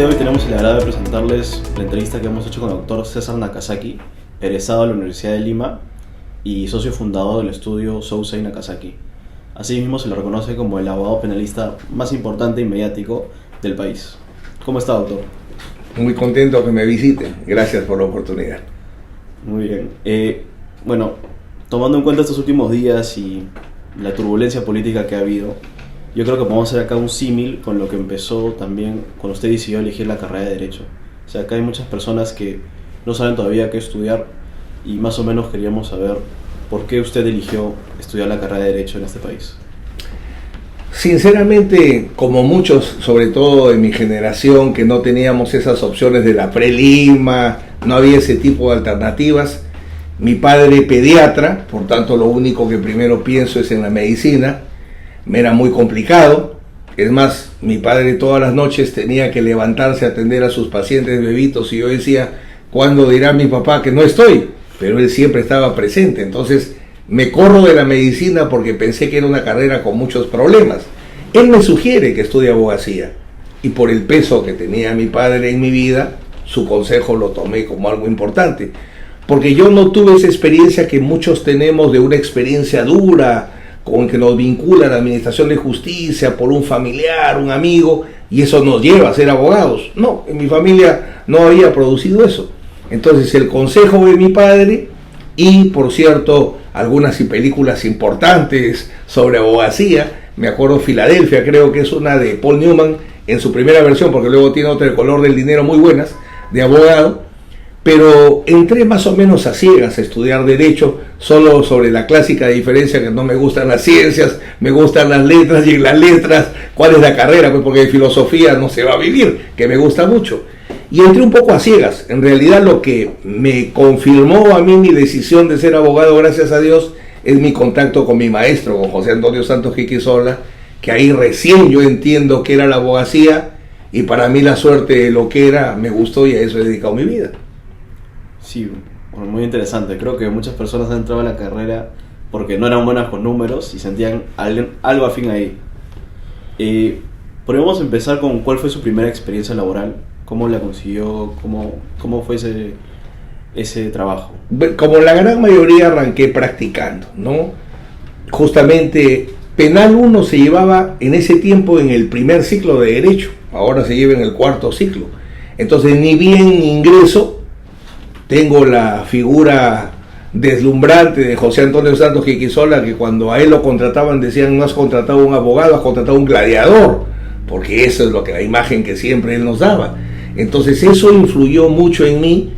de hoy tenemos el agrado de presentarles la entrevista que hemos hecho con el doctor César Nakazaki, egresado de la Universidad de Lima y socio fundador del estudio Sousei Nakazaki. Asimismo se le reconoce como el abogado penalista más importante y mediático del país. ¿Cómo está, doctor? Muy contento que me visiten. Gracias por la oportunidad. Muy bien. Bueno, tomando en cuenta estos últimos días y la turbulencia política que ha habido, yo creo que podemos hacer acá un símil con lo que empezó también cuando usted decidió elegir la carrera de Derecho. O sea, acá hay muchas personas que no saben todavía qué estudiar y más o menos queríamos saber por qué usted eligió estudiar la carrera de Derecho en este país. Sinceramente, como muchos, sobre todo de mi generación, que no teníamos esas opciones de la pre-Lima, no había ese tipo de alternativas. Mi padre pediatra, por tanto lo único que primero pienso es en la medicina. Me era muy complicado. Es más, mi padre todas las noches tenía que levantarse a atender a sus pacientes bebitos y yo decía, ¿cuándo dirá mi papá que no estoy? Pero él siempre estaba presente. Entonces me corro de la medicina porque pensé que era una carrera con muchos problemas. Él me sugiere que estudie abogacía y por el peso que tenía mi padre en mi vida, su consejo lo tomé como algo importante. Porque yo no tuve esa experiencia que muchos tenemos de una experiencia dura, con que nos vincula a la administración de justicia por un familiar, un amigo, y eso nos lleva a ser abogados. No, en mi familia no había producido eso. Entonces el consejo de mi padre y, por cierto, algunas películas importantes sobre abogacía, me acuerdo Filadelfia, creo que es una de Paul Newman en su primera versión, porque luego tiene otra, El color del dinero, muy buenas, de abogado. Pero entré más o menos a ciegas a estudiar Derecho, solo sobre la clásica diferencia que no me gustan las ciencias, me gustan las letras, y en las letras, ¿cuál es la carrera? Pues porque de filosofía no se va a vivir, que me gusta mucho. Y entré un poco a ciegas. En realidad lo que me confirmó a mí mi decisión de ser abogado, gracias a Dios, es mi contacto con mi maestro, con José Antonio Santos Quiquisola, que ahí recién yo entiendo qué era la abogacía, y para mí la suerte de lo que era me gustó y a eso he dedicado mi vida. Sí, bueno, muy interesante. Creo que muchas personas han entrado a la carrera porque no eran buenas con números y sentían algo afín ahí. Podríamos empezar con cuál fue su primera experiencia laboral, cómo la consiguió, cómo fue ese trabajo. Como la gran mayoría arranqué practicando, ¿no? Justamente Penal 1 se llevaba en ese tiempo en el primer ciclo de Derecho, ahora se lleva en el cuarto ciclo. Entonces ni bien ingreso, tengo la figura deslumbrante de José Antonio Santos Quiquisola, que cuando a él lo contrataban decían, no has contratado a un abogado, has contratado a un gladiador, porque eso es lo que la imagen que siempre él nos daba. Entonces eso influyó mucho en mí.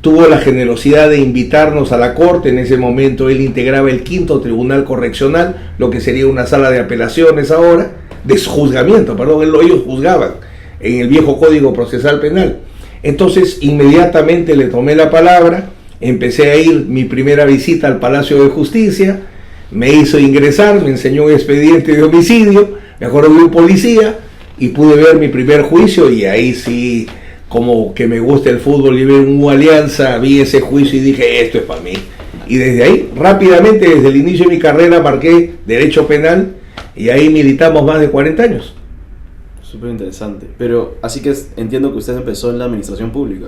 Tuvo la generosidad de invitarnos a la corte. En ese momento él integraba el 5º Tribunal Correccional, lo que sería una sala de apelaciones ahora, de juzgamiento, perdón, ellos juzgaban en el viejo Código Procesal Penal. Entonces inmediatamente le tomé la palabra, empecé a ir mi primera visita al Palacio de Justicia, me hizo ingresar, me enseñó un expediente de homicidio, me acuerdo de un policía y pude ver mi primer juicio y ahí sí, como que me gusta el fútbol y ver un Alianza, vi ese juicio y dije, esto es para mí. Y desde ahí, rápidamente, desde el inicio de mi carrera, marqué Derecho Penal y ahí militamos más de 40 años. Súper interesante. Pero así que entiendo que usted empezó en la administración pública.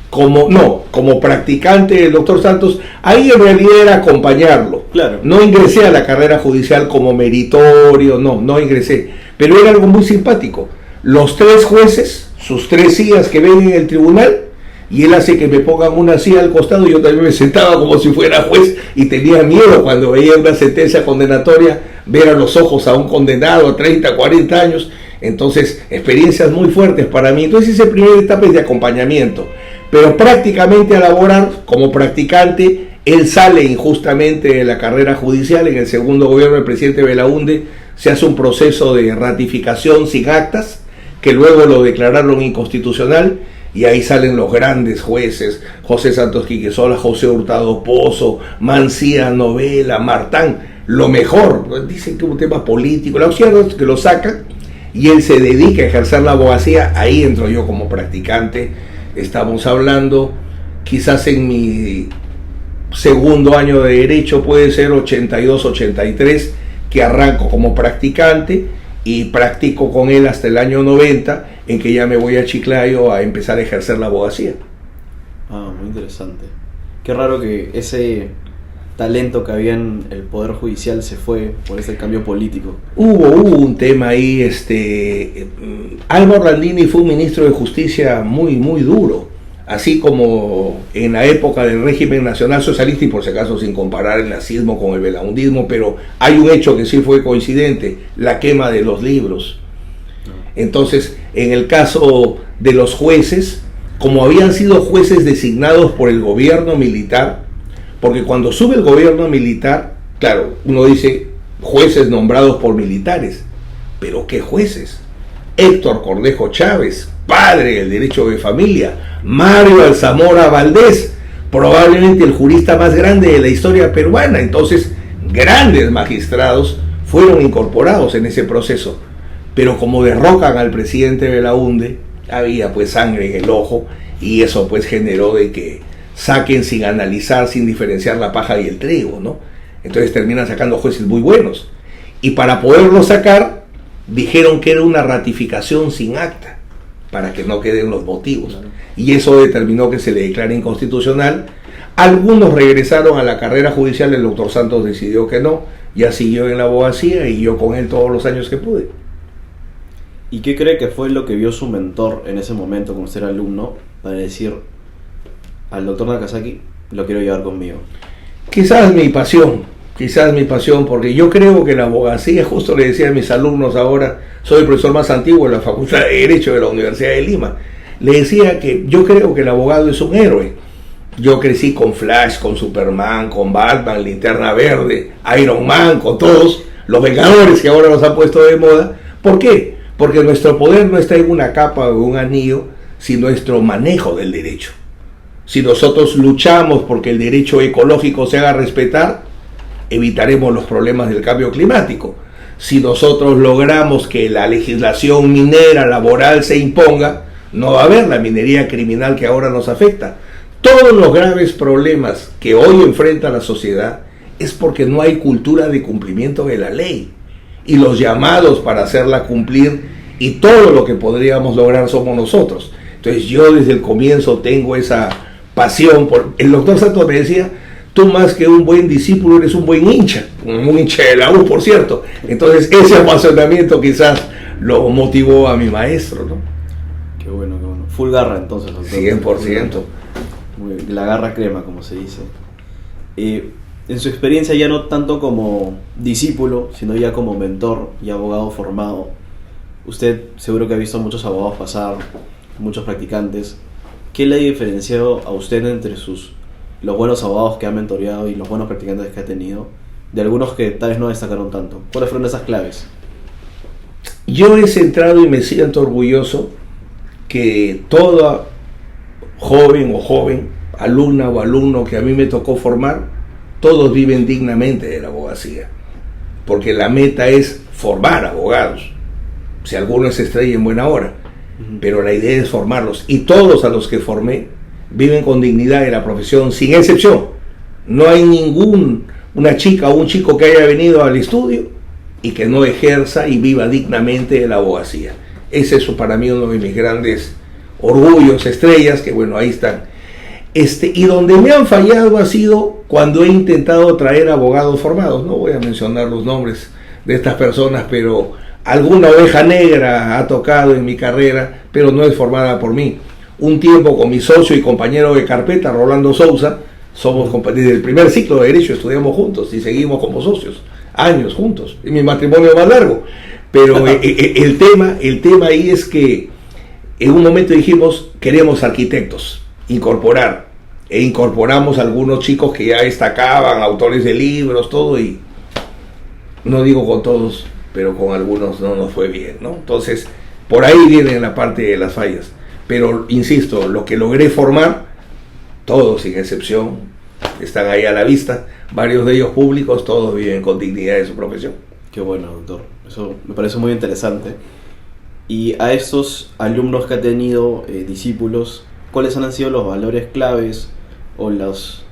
Como practicante del doctor Santos, ahí en realidad era acompañarlo. Claro. No ingresé a la carrera judicial como meritorio, no ingresé. Pero era algo muy simpático. Los 3 jueces, sus 3 sillas que ven en el tribunal, y él hace que me pongan una silla al costado, y yo también me sentaba como si fuera juez, y tenía miedo cuando veía una sentencia condenatoria, ver a los ojos a un condenado a 30, 40 años. Entonces, experiencias muy fuertes para mí. Entonces, esa primera etapa es de acompañamiento. Pero prácticamente a laborar como practicante, él sale injustamente de la carrera judicial. En el segundo gobierno del presidente Belaúnde se hace un proceso de ratificación sin actas, que luego lo declararon inconstitucional, y ahí salen los grandes jueces, José Santos Quiquisola, José Hurtado Pozo, Mancía Novela, Martán, lo mejor. Dicen que es un tema político, la opción es que lo sacan, y él se dedica a ejercer la abogacía. Ahí entro yo como practicante. Estamos hablando quizás en mi segundo año de Derecho, puede ser 82, 83, que arranco como practicante, y practico con él hasta el año 90, en que ya me voy a Chiclayo a empezar a ejercer la abogacía. Ah, muy interesante. Qué raro que ese talento que había en el Poder Judicial se fue por ese cambio político. Hubo un tema ahí, Álvaro Landini fue un ministro de Justicia muy duro, así como en la época del régimen nacional socialista, y por si acaso sin comparar el nazismo con el belaundismo, pero hay un hecho que sí fue coincidente: la quema de los libros. Entonces, en el caso de los jueces, como habían sido jueces designados por el gobierno militar, porque cuando sube el gobierno militar, claro, uno dice jueces nombrados por militares, pero ¿qué jueces? Héctor Cornejo Chávez, padre del derecho de familia; Mario Alzamora Valdés, probablemente el jurista más grande de la historia peruana. Entonces, grandes magistrados fueron incorporados en ese proceso, pero como derrocan al presidente Belaúnde, había pues sangre en el ojo, y eso pues generó de que saquen sin analizar, sin diferenciar la paja y el trigo, ¿no? Entonces terminan sacando jueces muy buenos, y para poderlo sacar dijeron que era una ratificación sin acta, para que no queden los motivos, y eso determinó que se le declare inconstitucional. Algunos regresaron a la carrera judicial, el doctor Santos decidió que no, ya siguió en la abogacía, y yo con él todos los años que pude. ¿Y qué cree que fue lo que vio su mentor en ese momento, como ser alumno, para decir: al doctor Nakazaki lo quiero llevar conmigo? Quizás mi pasión, porque yo creo que la abogacía, justo le decía a mis alumnos ahora, soy el profesor más antiguo de la Facultad de Derecho de la Universidad de Lima, le decía que yo creo que el abogado es un héroe. Yo crecí con Flash, con Superman, con Batman, Linterna Verde, Iron Man, con todos los Vengadores que ahora nos han puesto de moda. ¿Por qué? Porque nuestro poder no está en una capa o un anillo, sino nuestro manejo del derecho. Si nosotros luchamos porque el derecho ecológico se haga respetar, evitaremos los problemas del cambio climático. Si nosotros logramos que la legislación minera, laboral se imponga, no va a haber la minería criminal que ahora nos afecta. Todos los graves problemas que hoy enfrenta la sociedad es porque no hay cultura de cumplimiento de la ley, y los llamados para hacerla cumplir y todo lo que podríamos lograr somos nosotros. Entonces yo desde el comienzo tengo esa pasión por... El doctor Santos me decía: tú más que un buen discípulo eres un buen hincha, un hincha de la U, por cierto. Entonces ese apasionamiento quizás lo motivó a mi maestro, ¿no? Qué bueno, qué bueno. Full garra entonces, doctor. 100%. La garra crema, como se dice. En su experiencia, ya no tanto como discípulo, sino ya como mentor y abogado formado, usted seguro que ha visto muchos abogados pasar, muchos practicantes. ¿Qué le ha diferenciado a usted entre los buenos abogados que ha mentoreado y los buenos practicantes que ha tenido, de algunos que tal vez no destacaron tanto? ¿Cuáles fueron esas claves? Yo he centrado y me siento orgulloso que toda joven, alumna o alumno que a mí me tocó formar, todos viven dignamente de la abogacía, porque la meta es formar abogados. Si alguno se estrella en buena hora, pero la idea es formarlos, y todos a los que formé viven con dignidad de la profesión, sin excepción. No hay una chica o un chico que haya venido al estudio y que no ejerza y viva dignamente de la abogacía. Ese es para mí uno de mis grandes orgullos, estrellas, que bueno, ahí están. Y donde me han fallado ha sido cuando he intentado traer abogados formados. No voy a mencionar los nombres de estas personas, pero alguna oveja negra ha tocado en mi carrera, pero no es formada por mí. Un tiempo con mi socio y compañero de carpeta, Rolando Sousa, somos compañeros del primer ciclo de Derecho, estudiamos juntos y seguimos como socios, años juntos, y mi matrimonio más largo. Pero el tema ahí es que en un momento dijimos: queremos arquitectos, incorporamos a algunos chicos que ya destacaban, autores de libros, todo, y no digo con todos, pero con algunos no nos fue bien, ¿no? Entonces, por ahí viene la parte de las fallas. Pero, insisto, lo que logré formar, todos sin excepción, están ahí a la vista, varios de ellos públicos, todos viven con dignidad de su profesión. Qué bueno, doctor. Eso me parece muy interesante. Y a estos alumnos que ha tenido, discípulos, ¿cuáles han sido los valores claves o las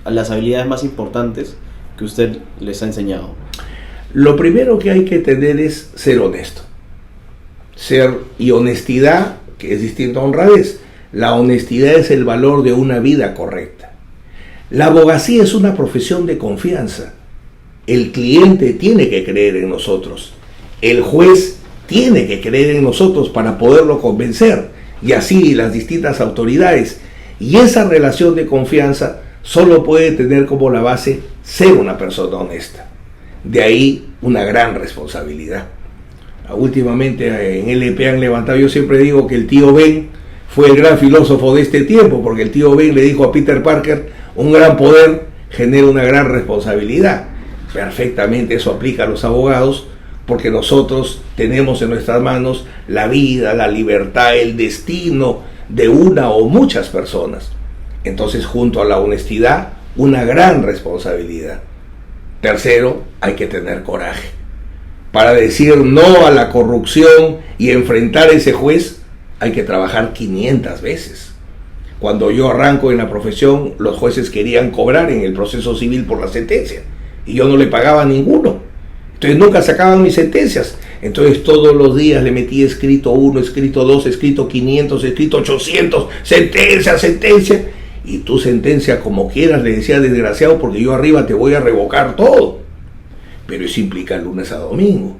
habilidades más importantes que usted les ha enseñado? Lo primero que hay que tener es ser honesto. Y honestidad, que es distinto a honradez. La honestidad es el valor de una vida correcta. La abogacía es una profesión de confianza. El cliente tiene que creer en nosotros. El juez tiene que creer en nosotros para poderlo convencer. Y así las distintas autoridades. Y esa relación de confianza solo puede tener como la base ser una persona honesta. De ahí una gran responsabilidad. Últimamente en LP han levantado, yo siempre digo que el tío Ben fue el gran filósofo de este tiempo, porque el tío Ben le dijo a Peter Parker, un gran poder genera una gran responsabilidad. Perfectamente eso aplica a los abogados, porque nosotros tenemos en nuestras manos la vida, la libertad, el destino de una o muchas personas. Entonces, junto a la honestidad, una gran responsabilidad. Tercero, hay que tener coraje. Para decir no a la corrupción y enfrentar a ese juez, hay que trabajar 500 veces. Cuando yo arranco en la profesión, los jueces querían cobrar en el proceso civil por la sentencia, y yo no le pagaba a ninguno. Entonces nunca sacaban mis sentencias. Entonces todos los días le metí escrito 1, escrito 2, escrito 500, escrito 800, sentencia. Y tu sentencia como quieras, le decía, desgraciado, porque yo arriba te voy a revocar todo. Pero eso implica lunes a domingo.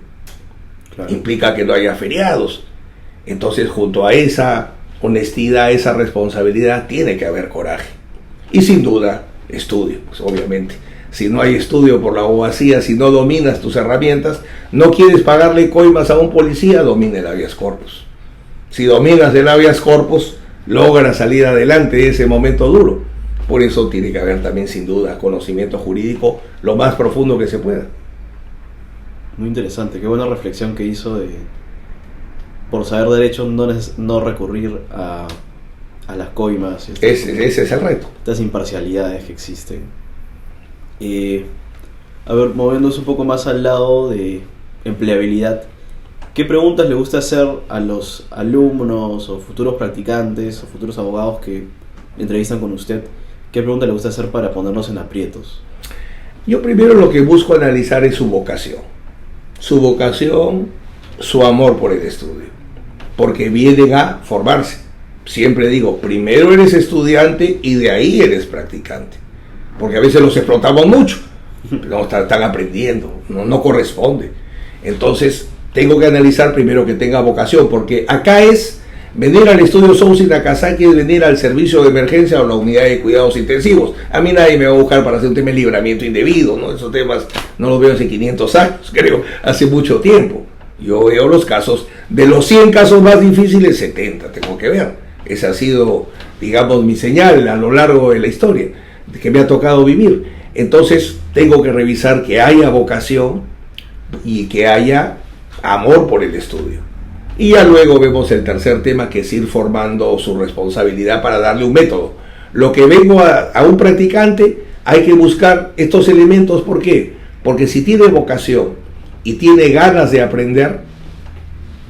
Claro. Implica que no haya feriados. Entonces, junto a esa honestidad, esa responsabilidad, tiene que haber coraje. Y sin duda, estudio, pues obviamente. Si no hay estudio por la abogacía, si no dominas tus herramientas, no quieres pagarle coimas a un policía, domina el habeas corpus. Si dominas el habeas corpus, logras salir adelante de ese momento duro. Por eso tiene que haber también, sin duda, conocimiento jurídico lo más profundo que se pueda. Muy interesante, qué buena reflexión que hizo de, por saber derecho, no recurrir a las coimas. Ese es el reto. Estas imparcialidades que existen. A ver, moviéndose un poco más al lado de empleabilidad, ¿qué preguntas le gusta hacer a los alumnos o futuros practicantes o futuros abogados que entrevistan con usted? ¿Qué preguntas le gusta hacer para ponernos en aprietos? Yo primero lo que busco analizar es su vocación. Su vocación, su amor por el estudio. Porque vienen a formarse. Siempre digo, primero eres estudiante y de ahí eres practicante. Porque a veces los explotamos mucho. No están aprendiendo, no corresponde. Entonces, tengo que analizar primero que tenga vocación, porque acá es venir al estudio Sousa y Nakazaki, es venir al servicio de emergencia o la unidad de cuidados intensivos. A mí nadie me va a buscar para hacer un tema de libramiento indebido, ¿no? Esos temas no los veo hace 500 años, creo, hace mucho tiempo. Yo veo los casos, de los 100 casos más difíciles, 70 tengo que ver. Esa ha sido, digamos, mi señal a lo largo de la historia que me ha tocado vivir. Entonces, tengo que revisar que haya vocación y que haya amor por el estudio. Y ya luego vemos el tercer tema, que es ir formando su responsabilidad para darle un método. Lo que vengo a un practicante, hay que buscar estos elementos. ¿Por qué? Porque si tiene vocación y tiene ganas de aprender,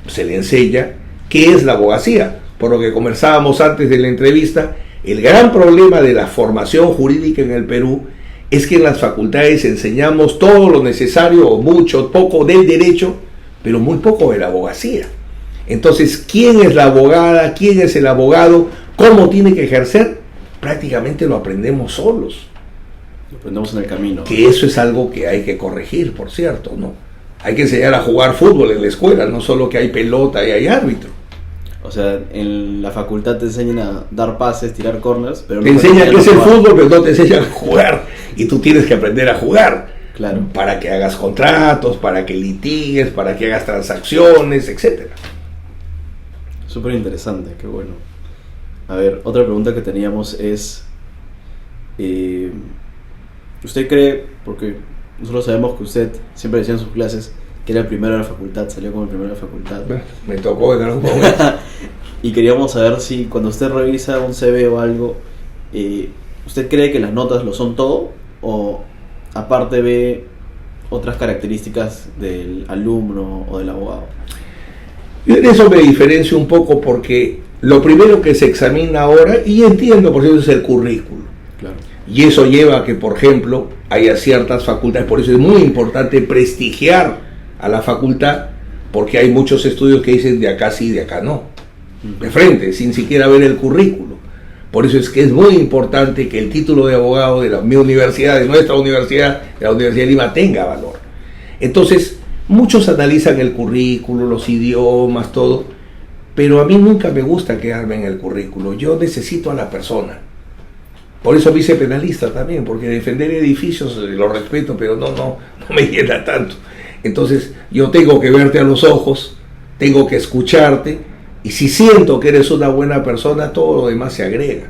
se le enseña qué es la abogacía. Por lo que conversábamos antes de la entrevista, el gran problema de la formación jurídica en el Perú es que en las facultades enseñamos todo lo necesario, o mucho, poco del derecho, pero muy poco de la abogacía. Entonces, ¿quién es la abogada? ¿Quién es el abogado? ¿Cómo tiene que ejercer? Prácticamente lo aprendemos solos. Lo aprendemos en el camino. Que eso es algo que hay que corregir, por cierto, ¿no? Hay que enseñar a jugar fútbol en la escuela, no solo que hay pelota y hay árbitro. O sea, en la facultad te enseñan a dar pases, tirar corners, pero te enseñan qué es el fútbol, pero no te enseñan a jugar. Y tú tienes que aprender a jugar. Claro. Para que hagas contratos, para que litigues, para que hagas transacciones, etcétera. Súper interesante, qué bueno. A ver, otra pregunta que teníamos es, ¿usted cree, porque nosotros sabemos que usted siempre decía en sus clases que era el primero de la facultad, salió como el primero de la facultad? Me tocó en algún momento. Y queríamos saber si cuando usted revisa un CV o algo, ¿usted cree que las notas lo son todo? ¿O aparte ve otras características del alumno o del abogado? Yo en eso me diferencio un poco, porque lo primero que se examina ahora, y entiendo por eso, es el currículo. Claro. Y eso lleva a que, por ejemplo, haya ciertas facultades. Por eso es muy importante prestigiar a la facultad, porque hay muchos estudios que dicen de acá sí, de acá no, de frente, sin siquiera ver el currículo. Por eso es que es muy importante que el título de abogado de mi universidad, de nuestra universidad, de la Universidad de Lima, tenga valor. Entonces, muchos analizan el currículo, los idiomas, todo, pero a mí nunca me gusta quedarme en el currículo. Yo necesito a la persona. Por eso me hice penalista también, porque defender edificios lo respeto, pero no me llena tanto. Entonces, yo tengo que verte a los ojos, tengo que escucharte, y si siento que eres una buena persona, todo lo demás se agrega.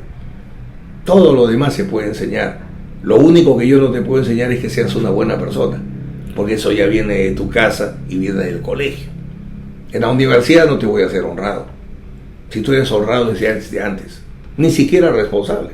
Todo lo demás se puede enseñar. Lo único que yo no te puedo enseñar es que seas una buena persona, porque eso ya viene de tu casa y viene del colegio. En la universidad no te voy a hacer honrado. Si tú eres honrado desde antes, ni siquiera responsable.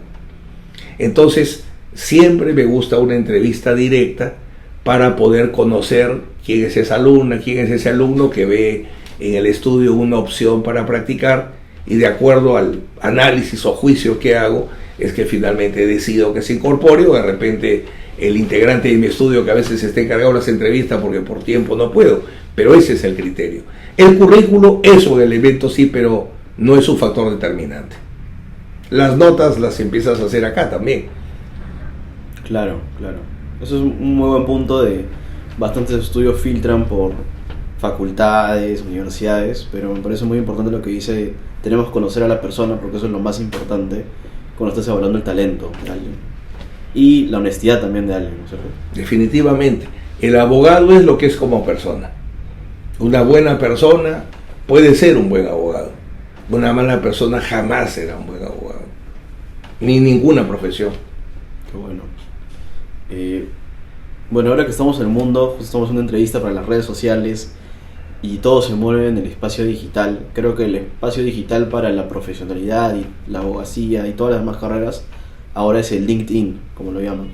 Entonces, siempre me gusta una entrevista directa para poder conocer quién es esa alumna, quién es ese alumno que ve en el estudio una opción para practicar, y de acuerdo al análisis o juicio que hago, es que finalmente decido que se incorpore, o de repente el integrante de mi estudio que a veces esté encargado de las entrevistas porque por tiempo no puedo, pero ese es el criterio. El currículo es un elemento, sí, pero no es un factor determinante. Las notas las empiezas a hacer acá también. Claro. Eso es un muy buen punto. De bastantes estudios filtran por facultades, universidades, pero me parece muy importante lo que dice: tenemos que conocer a la persona, porque eso es lo más importante cuando estás evaluando el talento de alguien y la honestidad también de alguien, ¿no es cierto? Definitivamente, el abogado es lo que es como persona. Una buena persona puede ser un buen abogado, una mala persona jamás será un buen abogado, ni ninguna profesión. Qué bueno. Bueno, ahora que estamos en el mundo, estamos haciendo una entrevista para las redes sociales y todo se mueve en el espacio digital. Creo que el espacio digital para la profesionalidad y la abogacía y todas las demás carreras ahora es el LinkedIn, como lo llaman.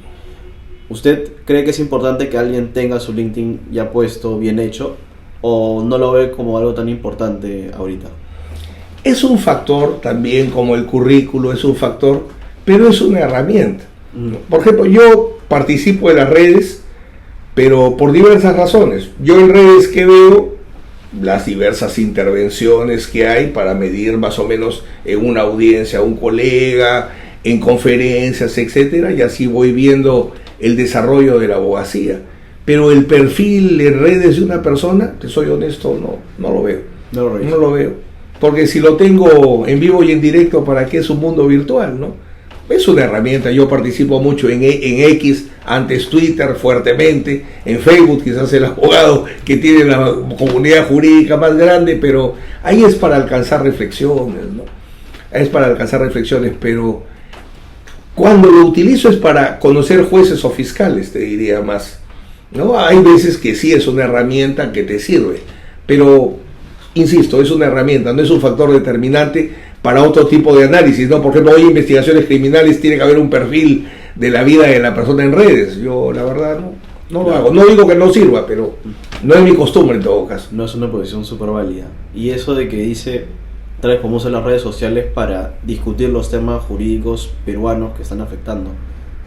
¿Usted cree que es importante que alguien tenga su LinkedIn ya puesto, bien hecho, o no lo ve como algo tan importante ahorita? Es un factor también, como el currículo es un factor, pero es una herramienta. Por ejemplo, yo participo de las redes, pero por diversas razones. Yo en redes que veo las diversas intervenciones que hay para medir más o menos en una audiencia a un colega, en conferencias, etcétera, y así voy viendo el desarrollo de la abogacía. Pero el perfil en redes de una persona, te soy honesto, no lo veo. No lo veo. Porque si lo tengo en vivo y en directo, ¿para qué es un mundo virtual, no? Es una herramienta. Yo participo mucho en X, antes Twitter, fuertemente, en Facebook, quizás el abogado que tiene la comunidad jurídica más grande, pero ahí es para alcanzar reflexiones, ¿no? Es para alcanzar reflexiones, pero cuando lo utilizo es para conocer jueces o fiscales, te diría más, ¿no? Hay veces que sí es una herramienta que te sirve, pero insisto, es una herramienta, no es un factor determinante para otro tipo de análisis, ¿no? Por ejemplo, hoy investigaciones criminales tiene que haber un perfil de la vida de la persona en redes. Yo, la verdad, no lo hago. No digo que no sirva, pero no es mi costumbre en todo caso. No es una posición súper válida. Y eso de que dice, tal vez podemos usar las redes sociales para discutir los temas jurídicos peruanos que están afectando.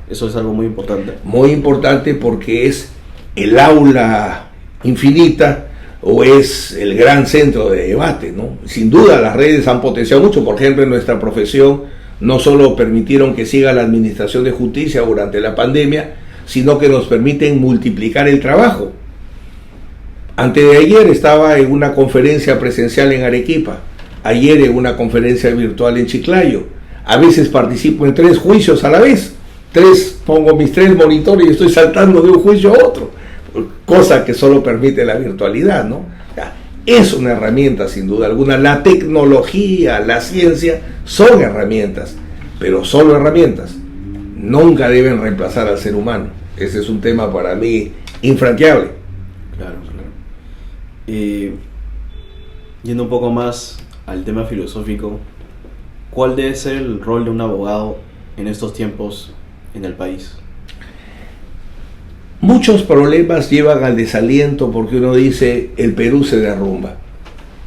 Eso es algo muy importante. Muy importante, porque es el aula infinita, o es el gran centro de debate, ¿no? Sin duda las redes han potenciado mucho. Por ejemplo, en nuestra profesión no solo permitieron que siga la administración de justicia durante la pandemia, sino que nos permiten multiplicar el trabajo. Antes de ayer estaba en una conferencia presencial en Arequipa, ayer en una conferencia virtual en Chiclayo. A veces participo en 3 juicios a la vez, pongo mis 3 monitores y estoy saltando de un juicio a otro, cosa que solo permite la virtualidad, ¿no? Es una herramienta sin duda alguna. La tecnología, la ciencia son herramientas, pero solo herramientas. Nunca deben reemplazar al ser humano. Ese es un tema para mí infranqueable. Claro. Yendo un poco más al tema filosófico, ¿cuál debe ser el rol de un abogado en estos tiempos en el país? Muchos problemas llevan al desaliento, porque uno dice el Perú se derrumba,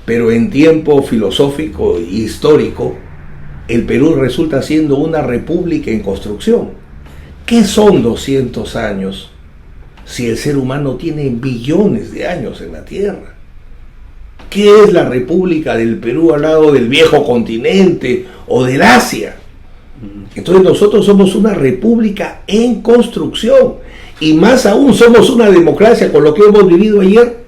pero en tiempo filosófico e histórico el Perú resulta siendo una república en construcción. ¿Qué son 200 años si el ser humano tiene billones de años en la Tierra? ¿Qué es la República del Perú al lado del viejo continente o del Asia? Entonces nosotros somos una república en construcción, y más aún somos una democracia con lo que hemos vivido ayer.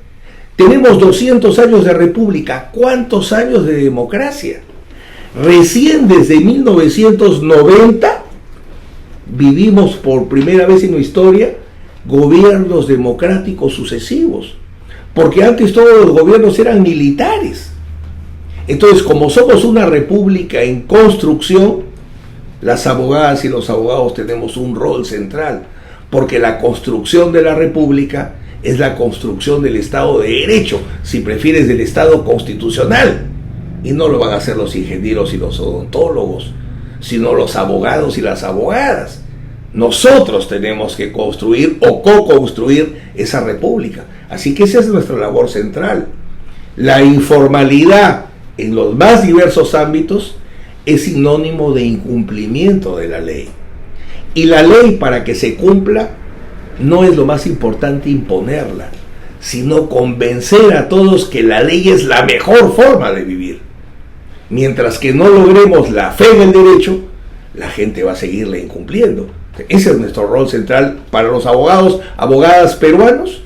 Tenemos 200 años de república. ¿Cuántos años de democracia? Recién desde 1990 vivimos por primera vez en la historia gobiernos democráticos sucesivos, porque antes todos los gobiernos eran militares. Entonces, como somos una república en construcción, las abogadas y los abogados tenemos un rol central, porque la construcción de la república es la construcción del Estado de Derecho, si prefieres del Estado constitucional, y no lo van a hacer los ingenieros y los odontólogos, sino los abogados y las abogadas. Nosotros tenemos que construir o co-construir esa república. Así que esa es nuestra labor central. La informalidad en los más diversos ámbitos es sinónimo de incumplimiento de la ley. Y la ley, para que se cumpla, no es lo más importante imponerla, sino convencer a todos que la ley es la mejor forma de vivir. Mientras que no logremos la fe en el derecho, la gente va a seguirla incumpliendo. Ese es nuestro rol central para los abogados, abogadas peruanos: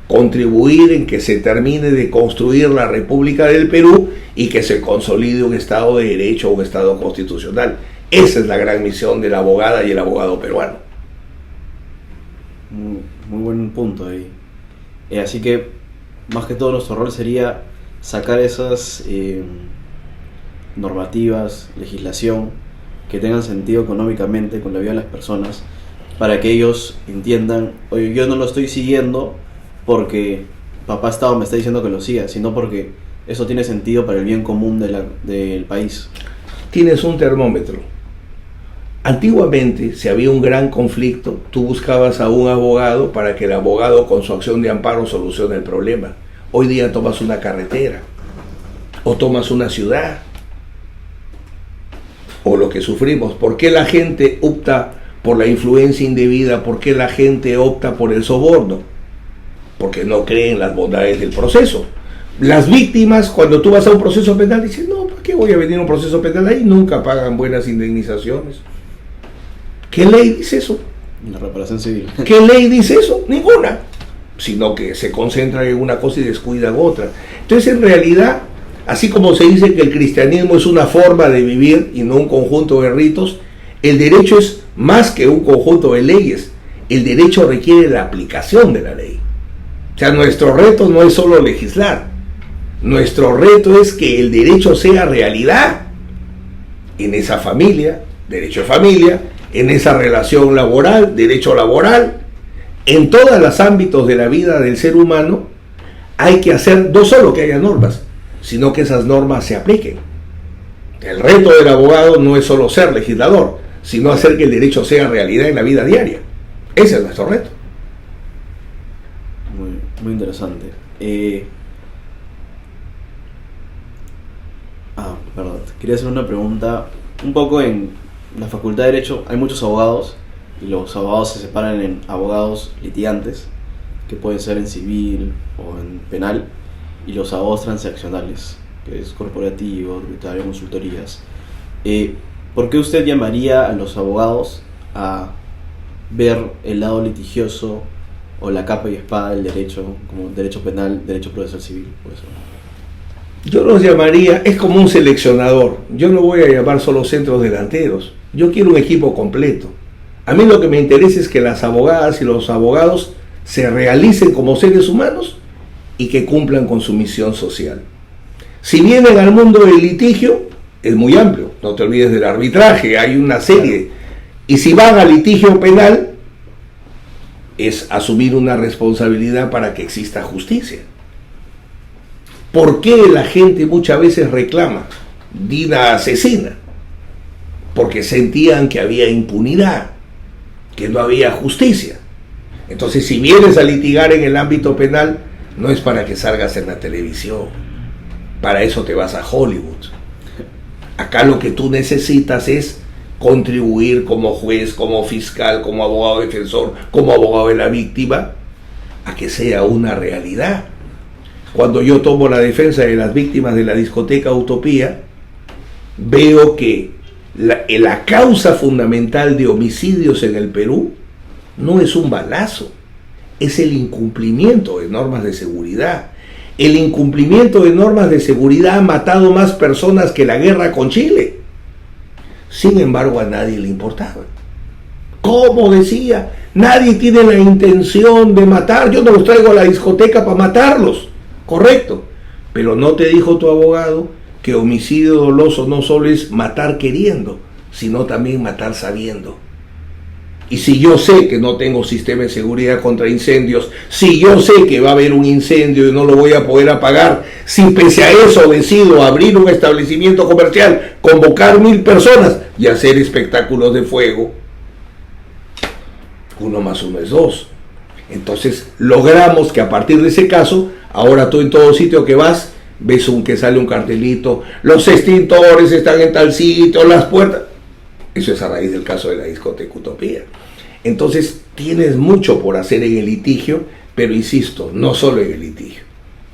contribuir en que se termine de construir la República del Perú y que se consolide un Estado de Derecho o un Estado constitucional. Esa es la gran misión de la abogada y el abogado peruano. Muy buen punto ahí. Así que, más que todo, nuestro rol sería sacar esas normativas, legislación, que tengan sentido económicamente con la vida de las personas, para que ellos entiendan: oye, yo no lo estoy siguiendo porque papá Estado me está diciendo que lo siga, sino porque eso tiene sentido para el bien común del país. Tienes un termómetro. Antiguamente, si había un gran conflicto, tú buscabas a un abogado para que el abogado, con su acción de amparo, solucione el problema. Hoy día tomas una carretera, o tomas una ciudad, o lo que sufrimos. ¿Por qué la gente opta por la influencia indebida? ¿Por qué la gente opta por el soborno? Porque no creen en las bondades del proceso. Las víctimas, cuando tú vas a un proceso penal, dicen: no, ¿por qué voy a venir a un proceso penal? Ahí nunca pagan buenas indemnizaciones. ¿Qué ley dice eso? La reparación civil. ¿Qué ley dice eso? Ninguna. Sino que se concentran en una cosa y descuidan otra. Entonces, en realidad, así como se dice que el cristianismo es una forma de vivir y no un conjunto de ritos, el derecho es más que un conjunto de leyes. El derecho requiere la aplicación de la ley. O sea, nuestro reto no es solo legislar. Nuestro reto es que el derecho sea realidad en esa familia, derecho de familia, en esa relación laboral, derecho laboral. En todos los ámbitos de la vida del ser humano hay que hacer no solo que haya normas, sino que esas normas se apliquen. El reto del abogado no es solo ser legislador, sino hacer que el derecho sea realidad en la vida diaria. Ese es nuestro reto. Muy interesante. Perdón, quería hacer una pregunta. Un poco en la Facultad de Derecho hay muchos abogados, y los abogados se separan en abogados litigantes, que pueden ser en civil o en penal, y los abogados transaccionales, que es corporativo, tributario, consultorías. ¿Por qué usted llamaría a los abogados a ver el lado litigioso o la capa y espada del derecho, como derecho penal, derecho procesal civil? Por eso. Yo los llamaría, es como un seleccionador. Yo no voy a llamar solo centros delanteros. Yo quiero un equipo completo. A mí lo que me interesa es que las abogadas y los abogados se realicen como seres humanos y que cumplan con su misión social. Si vienen al mundo del litigio, es muy amplio. No te olvides del arbitraje, hay una serie. Y si van al litigio penal, es asumir una responsabilidad para que exista justicia. ¿Por qué la gente muchas veces reclama Dina asesina? Porque sentían que había impunidad, que no había justicia. Entonces, si vienes a litigar en el ámbito penal, no es para que salgas en la televisión. Para eso te vas a Hollywood. Acá lo que tú necesitas es contribuir como juez, como fiscal, como abogado defensor, como abogado de la víctima, a que sea una realidad. Cuando yo tomo la defensa de las víctimas de la discoteca Utopía, veo que la causa fundamental de homicidios en el Perú no es un balazo, es el incumplimiento de normas de seguridad. El incumplimiento de normas de seguridad ha matado más personas que la guerra con Chile. Sin embargo, a nadie le importaba. Como decía, nadie tiene la intención de matar, yo no los traigo a la discoteca para matarlos. Correcto, pero no te dijo tu abogado que homicidio doloso no solo es matar queriendo, sino también matar sabiendo. Y si yo sé que no tengo sistema de seguridad contra incendios, si yo sé que va a haber un incendio y no lo voy a poder apagar, si pese a eso decido abrir un establecimiento comercial, convocar 1000 personas y hacer espectáculos de fuego, 1 más 1 es 2. Entonces logramos que a partir de ese caso, ahora tú en todo sitio que vas, ves que sale un cartelito, los extintores están en tal sitio, las puertas. Eso es a raíz del caso de la discoteca Utopía. Entonces tienes mucho por hacer en el litigio, pero insisto, no solo en el litigio.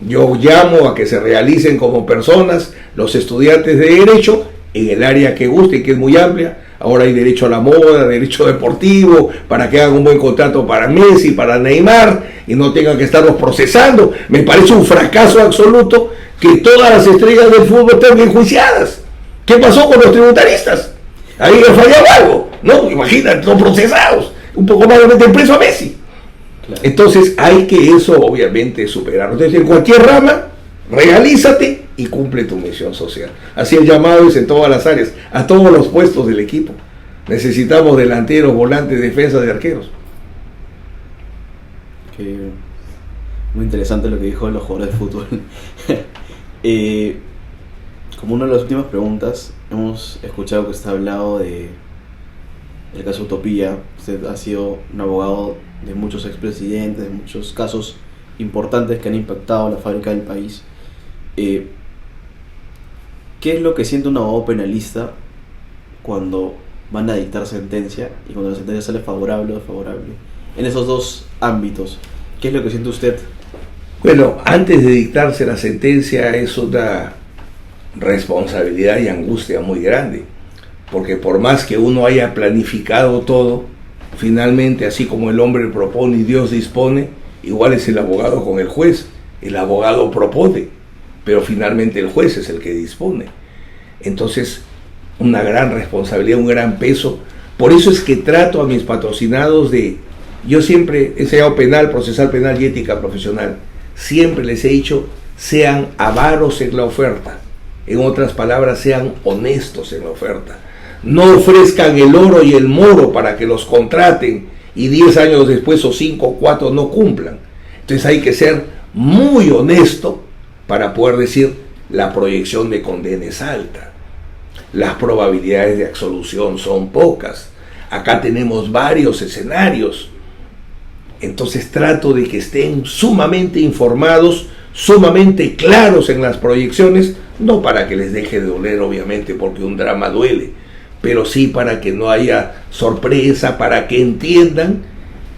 Yo llamo a que se realicen como personas los estudiantes de Derecho en el área que guste, que es muy amplia. Ahora hay derecho a la moda, derecho deportivo, para que hagan un buen contrato para Messi, para Neymar, y no tengan que estarlos procesando. Me parece un fracaso absoluto que todas las estrellas del fútbol estén enjuiciadas. ¿Qué pasó con los tributaristas? Ahí le fallaba algo, ¿no? Imagínate, son procesados. Un poco más de meter preso a Messi. Claro. Entonces hay que eso obviamente superarlo. Entonces en cualquier rama, realízate y cumple tu misión social. Así el llamado es en todas las áreas, a todos los puestos del equipo. Necesitamos delanteros, volantes, defensas de arqueros. Muy interesante lo que dijo los jugadores de fútbol. Como una de las últimas preguntas, hemos escuchado que usted ha hablado del caso Utopía. Usted ha sido un abogado de muchos expresidentes, de muchos casos importantes que han impactado la fábrica del país. ¿Qué es lo que siente un abogado penalista cuando van a dictar sentencia y cuando la sentencia sale favorable o desfavorable? En esos dos ámbitos, ¿qué es lo que siente usted? Bueno, antes de dictarse la sentencia es una responsabilidad y angustia muy grande, porque por más que uno haya planificado todo, finalmente, así como el hombre propone y Dios dispone, igual es el abogado con el juez. El abogado propone, pero finalmente el juez es el que dispone. Entonces, una gran responsabilidad, un gran peso. Por eso es que trato a mis patrocinados yo siempre he enseñado penal, procesal penal y ética profesional. Siempre les he dicho, sean avaros en la oferta. En otras palabras, sean honestos en la oferta. No ofrezcan el oro y el moro para que los contraten y 10 años después o 5 o 4 no cumplan. Entonces hay que ser muy honesto para poder decir la proyección de condena es alta. Las probabilidades de absolución son pocas. Acá tenemos varios escenarios. Entonces trato de que estén sumamente informados, sumamente claros en las proyecciones, no para que les deje de doler obviamente porque un drama duele, pero sí para que no haya sorpresa, para que entiendan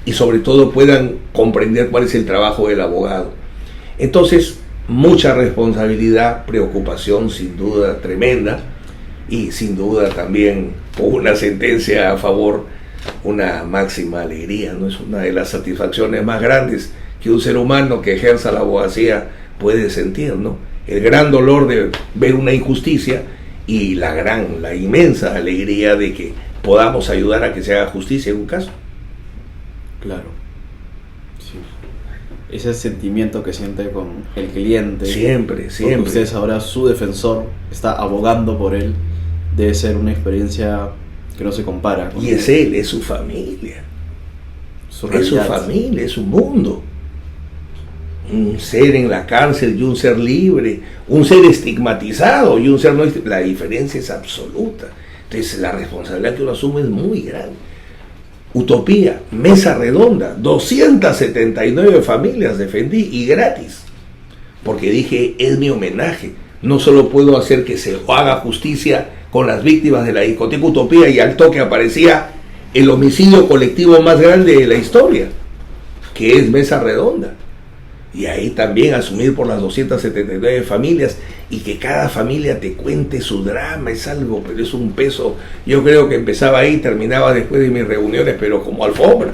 y sobre todo puedan comprender cuál es el trabajo del abogado. Entonces, mucha responsabilidad, preocupación sin duda tremenda y sin duda también por una sentencia a favor, una máxima alegría, ¿no? Es una de las satisfacciones más grandes que un ser humano que ejerza la abogacía puede sentir, ¿no? El gran dolor de ver una injusticia y la inmensa alegría de que podamos ayudar a que se haga justicia en un caso. Claro. Sí. Ese sentimiento que siente con el cliente. Siempre. Porque usted es ahora su defensor, está abogando por él. Debe ser una experiencia que no se compara. Y es él, es su familia. Es su familia, es su mundo. Un ser en la cárcel y un ser libre, un ser estigmatizado y un ser no. La diferencia es absoluta. Entonces la responsabilidad que uno asume es muy grande. Utopía, mesa redonda, 279 familias defendí y gratis, porque dije, es mi homenaje. No solo puedo hacer que se haga justicia con las víctimas de la discoteca Utopía y al toque aparecía el homicidio colectivo más grande de la historia, que es Mesa Redonda. Y ahí también asumir por las 279 familias y que cada familia te cuente su drama es algo, pero es un peso. Yo creo que empezaba ahí y terminaba después de mis reuniones, pero como alfombra.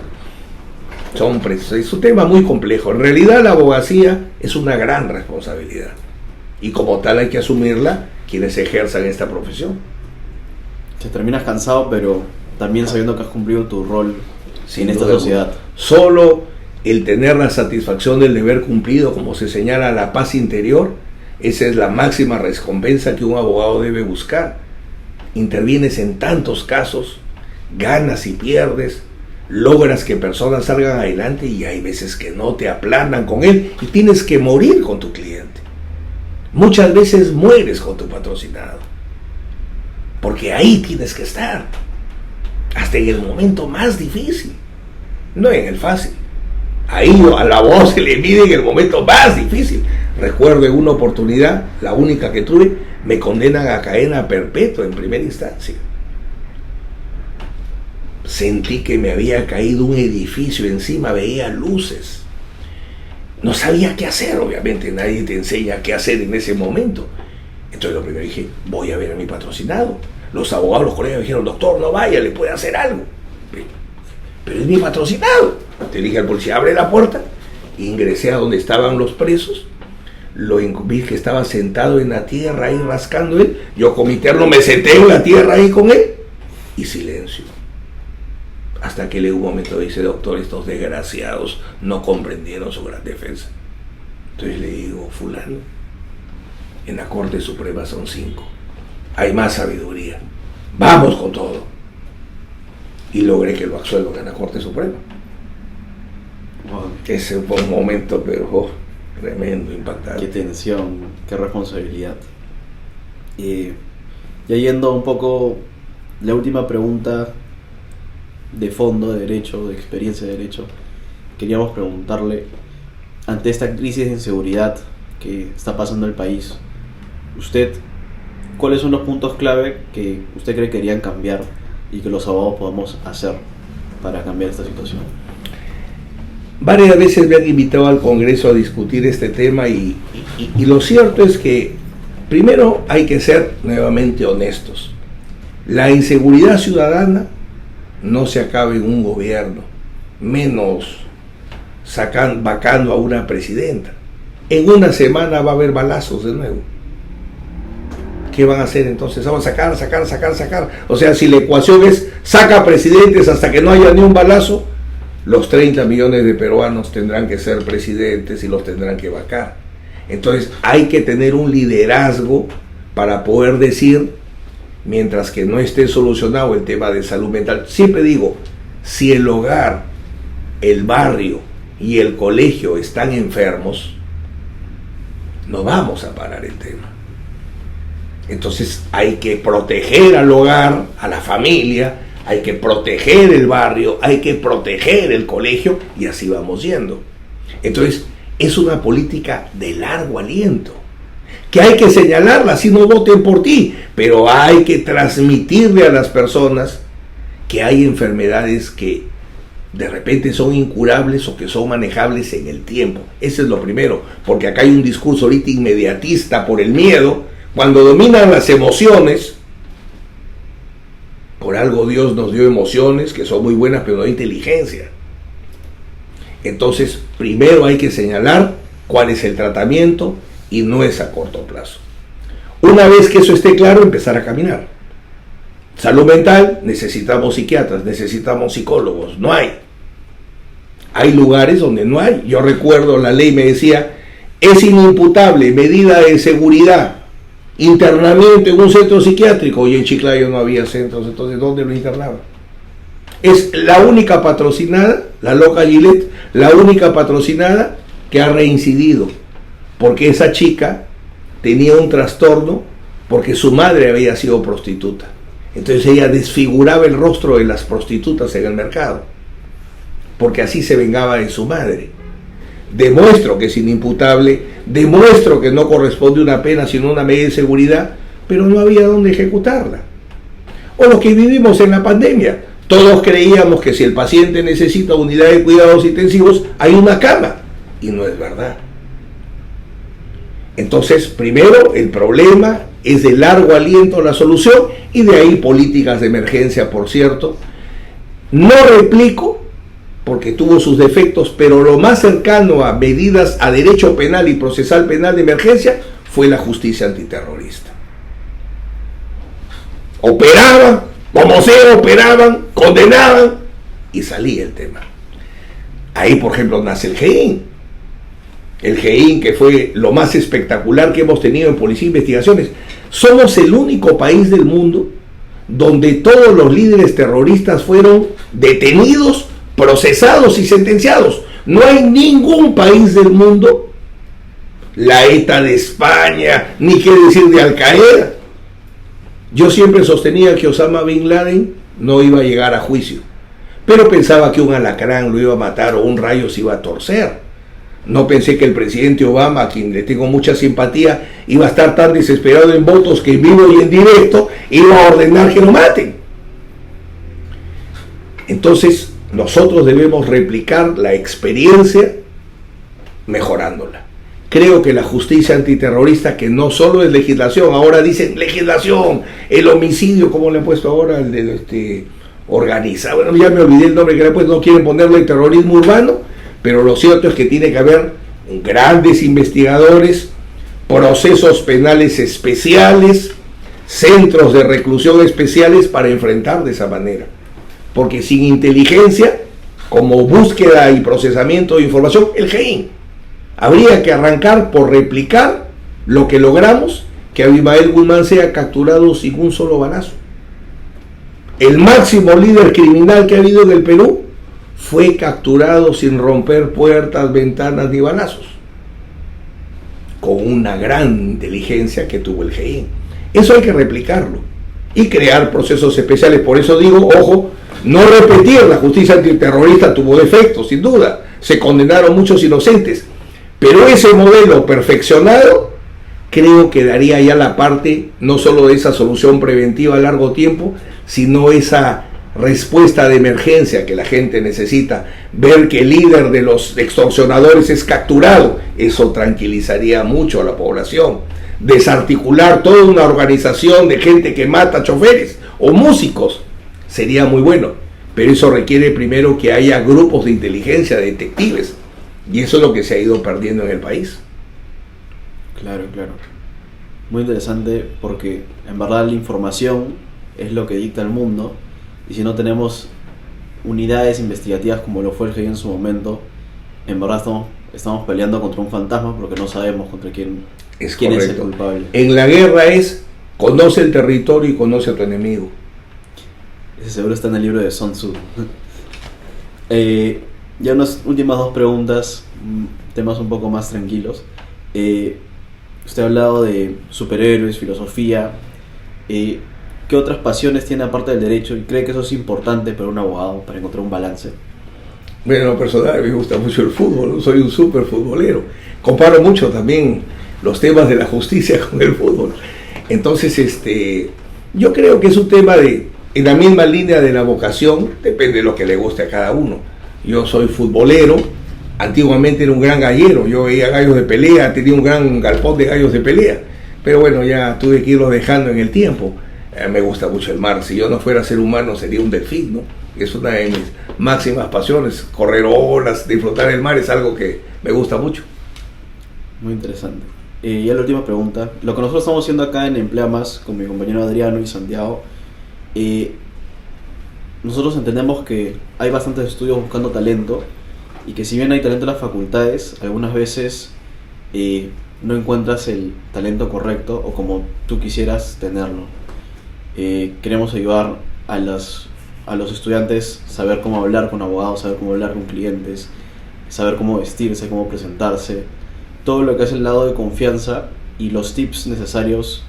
Es un tema muy complejo. En realidad la abogacía es una gran responsabilidad y como tal hay que asumirla quienes ejerzan esta profesión. Te terminas cansado, pero también sabiendo que has cumplido tu rol en esta sociedad. Solo el tener la satisfacción del deber cumplido, como se señala, la paz interior, esa es la máxima recompensa que un abogado debe buscar. Intervienes en tantos casos, ganas y pierdes, logras que personas salgan adelante y hay veces que no te aplanan con él y tienes que morir con tu cliente. Muchas veces mueres con tu patrocinado, porque ahí tienes que estar, hasta en el momento más difícil, no en el fácil. Ahí a la voz se le mide en el momento más difícil. Recuerdo en una oportunidad, la única que tuve, me condenan a cadena perpetua en primera instancia. Sentí que me había caído un edificio encima, veía luces. No sabía qué hacer, obviamente, nadie te enseña qué hacer en ese momento. Entonces lo primero dije, voy a ver a mi patrocinado. Los abogados, los colegas me dijeron, doctor, no vaya, le puede hacer algo. Pero es mi patrocinado. Te dije al policía, abre la puerta. Ingresé a donde estaban los presos. Lo vi que estaba sentado en la tierra ahí rascando él. Yo con mi terno me senté en la tierra ahí con él. Y silencio. Hasta que un momento dice, doctor, estos desgraciados no comprendieron su gran defensa. Entonces le digo, fulano, en la Corte Suprema son 5. Hay más sabiduría. Vamos con todo. Y logré que lo absuelvan en la Corte Suprema. Wow. Ese fue un momento, pero tremendo, impactante. Qué tensión, qué responsabilidad. Ya yendo un poco, la última pregunta de fondo, de derecho, de experiencia de derecho, queríamos preguntarle, ante esta crisis de inseguridad que está pasando el país, usted, ¿cuáles son los puntos clave que usted cree que querían cambiar y que los abogados podamos hacer para cambiar esta situación? Varias veces me han invitado al Congreso a discutir este tema y lo cierto es que primero hay que ser nuevamente honestos. La inseguridad ciudadana no se acaba en un gobierno, menos vacando a una presidenta. En una semana va a haber balazos de nuevo. ¿Qué van a hacer entonces? Vamos a sacar. O sea, si la ecuación es saca presidentes hasta que no haya ni un balazo, los 30 millones de peruanos tendrán que ser presidentes y los tendrán que vacar. Entonces hay que tener un liderazgo para poder decir, mientras que no esté solucionado el tema de salud mental. Siempre digo, si el hogar, el barrio y el colegio están enfermos, no vamos a parar el tema. Entonces hay que proteger al hogar, a la familia, hay que proteger el barrio, hay que proteger el colegio y así vamos yendo. Entonces es una política de largo aliento, que hay que señalarla, así no voten por ti, pero hay que transmitirle a las personas que hay enfermedades que de repente son incurables o que son manejables en el tiempo. Ese es lo primero, porque acá hay un discurso ahorita inmediatista por el miedo. Cuando dominan las emociones, por algo Dios nos dio emociones que son muy buenas, pero no hay inteligencia. Entonces, primero hay que señalar cuál es el tratamiento y no es a corto plazo. Una vez que eso esté claro, empezar a caminar. Salud mental, necesitamos psiquiatras, necesitamos psicólogos, no hay. Hay lugares donde no hay. Yo recuerdo, la ley me decía, es inimputable, medida de seguridad, internamiento en un centro psiquiátrico, y en Chiclayo no había centros, entonces ¿dónde lo internaban? Es la única patrocinada, la loca Gillette, la única patrocinada que ha reincidido, porque esa chica tenía un trastorno porque su madre había sido prostituta. Entonces ella desfiguraba el rostro de las prostitutas en el mercado, porque así se vengaba de su madre. Demuestro que es inimputable, demuestro que no corresponde una pena sino una medida de seguridad, pero no había dónde ejecutarla. o lo que vivimos en la pandemia. Todos creíamos que si el paciente necesita unidad de cuidados intensivos, hay una cama, y no es verdad. Entonces, primero, el problema es de largo aliento la solución, y de ahí políticas de emergencia, por cierto. No replico, porque tuvo sus defectos, pero lo más cercano a medidas a derecho penal y procesal penal de emergencia fue la justicia antiterrorista. Operaban, como sea, operaban, condenaban, y salía el tema. Ahí, por ejemplo, nace el GEIN. El GEIN, que fue lo más espectacular que hemos tenido en Policía e Investigaciones. Somos el único país del mundo donde todos los líderes terroristas fueron detenidos, procesados y sentenciados. No hay ningún país del mundo, la ETA de España, ni qué decir de Al Qaeda. Yo siempre sostenía que Osama Bin Laden no iba a llegar a juicio, pero pensaba que un alacrán lo iba a matar o un rayo se iba a torcer. No pensé que el presidente Obama, a quien le tengo mucha simpatía, iba a estar tan desesperado en votos que en vivo y en directo iba a ordenar que lo maten. Entonces, nosotros debemos replicar la experiencia mejorándola. Creo que la justicia antiterrorista, que no solo es legislación, ahora dicen legislación, el homicidio, como le han puesto ahora, el de organizado, bueno, ya me olvidé el nombre que le han puesto, no quieren ponerle terrorismo urbano, pero lo cierto es que tiene que haber grandes investigadores, procesos penales especiales, centros de reclusión especiales para enfrentar de esa manera. Porque sin inteligencia, como búsqueda y procesamiento de información, el GEIN, habría que arrancar por replicar lo que logramos, que Abimael Guzmán sea capturado sin un solo balazo. El máximo líder criminal que ha habido en el Perú fue capturado sin romper puertas, ventanas ni balazos, con una gran inteligencia que tuvo el GEIN. Eso hay que replicarlo y crear procesos especiales. Por eso digo, ojo, no repetir. La justicia antiterrorista tuvo defectos, sin duda, se condenaron muchos inocentes, pero ese modelo perfeccionado creo que daría ya la parte no solo de esa solución preventiva a largo tiempo, sino esa respuesta de emergencia que la gente necesita. Ver que el líder de los extorsionadores es capturado, eso tranquilizaría mucho a la población. Desarticular toda una organización de gente que mata choferes o músicos sería muy bueno, pero eso requiere primero que haya grupos de inteligencia, de detectives, y eso es lo que se ha ido perdiendo en el país. Claro. Muy interesante, porque en verdad la información es lo que dicta el mundo, y si no tenemos unidades investigativas como lo fue el GEIN en su momento, en verdad estamos peleando contra un fantasma porque no sabemos contra quién es el culpable. En la guerra es conoce el territorio y conoce a tu enemigo. Ese seguro está en el libro de Sun Tzu. Ya unas últimas dos preguntas, temas un poco más tranquilos. Usted ha hablado de superhéroes, filosofía. ¿Qué otras pasiones tiene aparte del derecho? ¿Y cree que eso es importante para un abogado, para encontrar un balance? Bueno, en lo personal me gusta mucho el fútbol, soy un súper futbolero. Comparo mucho también los temas de la justicia con el fútbol. Entonces, yo creo que es un tema en la misma línea de la vocación, depende de lo que le guste a cada uno. Yo soy futbolero, antiguamente era un gran gallero, yo veía gallos de pelea, tenía un gran galpón de gallos de pelea, pero bueno, ya tuve que irlos dejando en el tiempo. Me gusta mucho el mar. Si yo no fuera ser humano sería un delfín, ¿no? Es una de mis máximas pasiones. Correr olas, disfrutar el mar es algo que me gusta mucho. Muy interesante. Ya la última pregunta. Lo que nosotros estamos haciendo acá en Emplea Más con mi compañero Adriano y Santiago, nosotros entendemos que hay bastantes estudios buscando talento, y que si bien hay talento en las facultades, algunas veces no encuentras el talento correcto o como tú quisieras tenerlo. Queremos ayudar a los estudiantes a saber cómo hablar con abogados, saber cómo hablar con clientes, saber cómo vestirse, cómo presentarse, todo lo que es el lado de confianza y los tips necesarios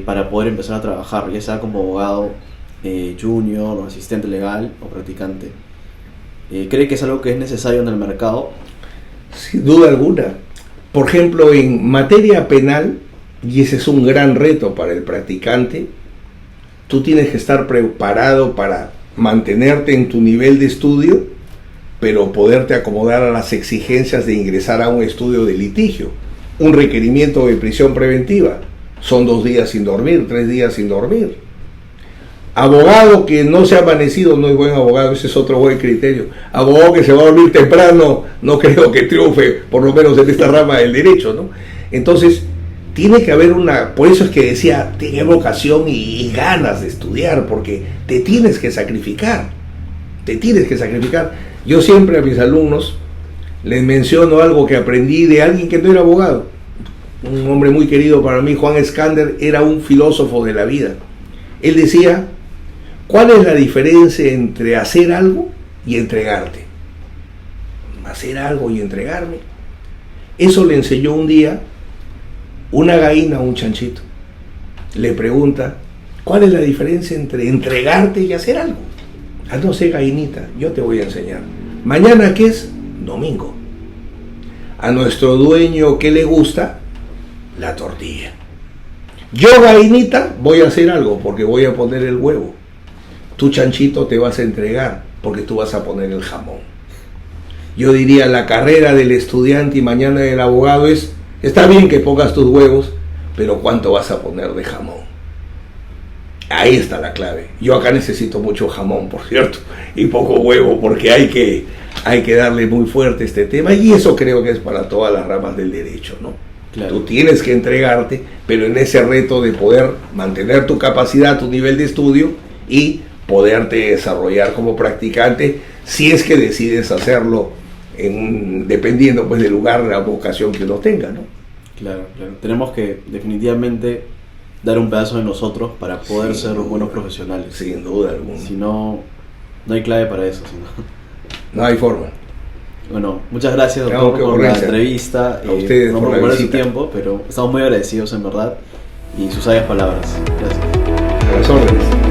para poder empezar a trabajar, ya sea como abogado junior o asistente legal o practicante. ¿Cree que es algo que es necesario en el mercado? Sin duda alguna. Por ejemplo, en materia penal, y ese es un gran reto para el practicante, tú tienes que estar preparado para mantenerte en tu nivel de estudio, pero poderte acomodar a las exigencias de ingresar a un estudio de litigio. Un requerimiento de prisión preventiva son 2 días sin dormir, 3 días sin dormir. Abogado que no se ha amanecido no es buen abogado, ese es otro buen criterio. Abogado que se va a dormir temprano no creo que triunfe, por lo menos en esta rama del derecho, ¿no? Entonces tiene que haber por eso es que decía, tener vocación y ganas de estudiar, porque te tienes que sacrificar. Yo siempre a mis alumnos les menciono algo que aprendí de alguien que no era abogado. Un hombre muy querido para mí, Juan Escánder, era un filósofo de la vida. Él decía, ¿cuál es la diferencia entre hacer algo y entregarte? Hacer algo y entregarme. Eso le enseñó un día una gallina a un chanchito. Le pregunta, ¿cuál es la diferencia entre entregarte y hacer algo? Ah, no sé, gallinita, yo te voy a enseñar. Mañana, ¿qué es? Domingo. A nuestro dueño, ¿qué le gusta? La tortilla. Yo, gallinita, voy a hacer algo porque voy a poner el huevo. Tú, chanchito, te vas a entregar porque tú vas a poner el jamón. Yo diría, la carrera del estudiante y mañana del abogado es, está bien que pongas tus huevos, pero ¿cuánto vas a poner de jamón? Ahí está la clave. Yo acá necesito mucho jamón, por cierto, y poco huevo, porque hay que darle muy fuerte a este tema, y eso creo que es para todas las ramas del derecho, ¿no? Claro. Tú tienes que entregarte, pero en ese reto de poder mantener tu capacidad, tu nivel de estudio y poderte desarrollar como practicante, si es que decides hacerlo dependiendo pues del lugar, de la vocación que uno tenga, ¿no? Claro. Tenemos que definitivamente dar un pedazo de nosotros para poder ser buenos profesionales. Sin duda alguna. Si no, no hay clave para eso. No hay forma. Bueno, muchas gracias, doctor, por la entrevista. A ustedes no por su tiempo, pero estamos muy agradecidos en verdad y sus sabias palabras. Gracias. A las órdenes.